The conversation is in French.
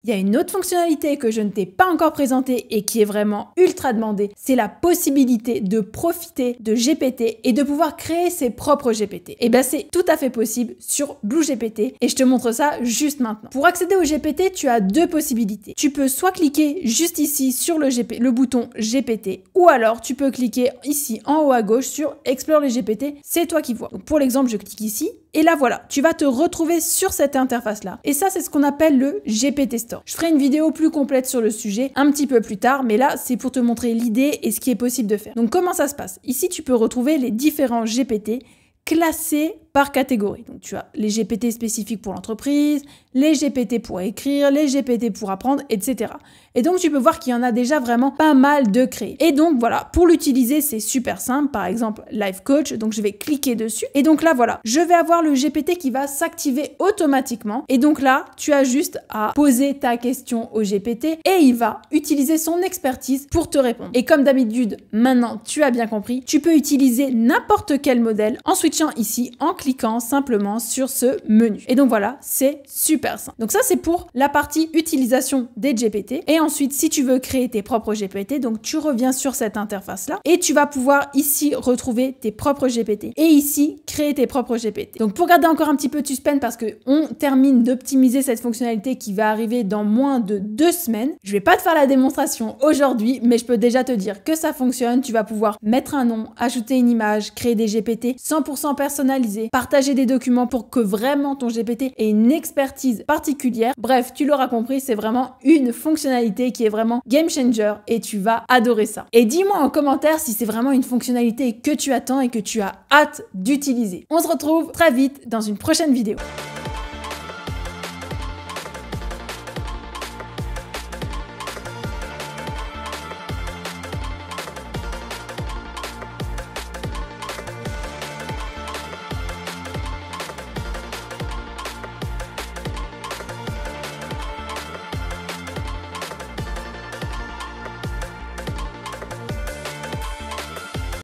Il y a une autre fonctionnalité que je ne t'ai pas encore présentée et qui est vraiment ultra demandée, c'est la possibilité de profiter de GPT et de pouvoir créer ses propres GPT. Et bien c'est tout à fait possible sur BlueGPT et je te montre ça juste maintenant. Pour accéder au GPT, tu as deux possibilités. Tu peux soit cliquer juste ici sur le bouton GPT ou alors tu peux cliquer ici en haut à gauche sur Explore les GPT, c'est toi qui vois. Donc pour l'exemple, je clique ici. Et là, voilà, tu vas te retrouver sur cette interface-là. Et ça, c'est ce qu'on appelle le GPT Store. Je ferai une vidéo plus complète sur le sujet un petit peu plus tard, mais là, c'est pour te montrer l'idée et ce qui est possible de faire. Donc, comment ça se passe? Ici, tu peux retrouver les différents GPT classés par catégorie. Donc, tu as les GPT spécifiques pour l'entreprise, les GPT pour écrire, les GPT pour apprendre, etc. Et donc, tu peux voir qu'il y en a déjà vraiment pas mal de créés. Et donc, voilà, pour l'utiliser, c'est super simple. Par exemple, Life Coach. Donc, je vais cliquer dessus. Et donc là, voilà, je vais avoir le GPT qui va s'activer automatiquement. Et donc là, tu as juste à poser ta question au GPT et il va utiliser son expertise pour te répondre. Et comme d'habitude, maintenant, tu as bien compris, tu peux utiliser n'importe quel modèle en switchant ici, en cliquant simplement sur ce menu. Et donc voilà, c'est super simple. Donc ça, c'est pour la partie utilisation des GPT. Et ensuite, si tu veux créer tes propres GPT, donc tu reviens sur cette interface-là et tu vas pouvoir ici retrouver tes propres GPT et ici créer tes propres GPT. Donc pour garder encore un petit peu de suspense parce qu'on termine d'optimiser cette fonctionnalité qui va arriver dans moins de 2 semaines. Je vais pas te faire la démonstration aujourd'hui, mais je peux déjà te dire que ça fonctionne. Tu vas pouvoir mettre un nom, ajouter une image, créer des GPT 100% personnalisés, partager des documents pour que vraiment ton GPT ait une expertise particulière. Bref, tu l'auras compris, c'est vraiment une fonctionnalité qui est vraiment game changer et tu vas adorer ça. Et dis-moi en commentaire si c'est vraiment une fonctionnalité que tu attends et que tu as hâte d'utiliser. On se retrouve très vite dans une prochaine vidéo.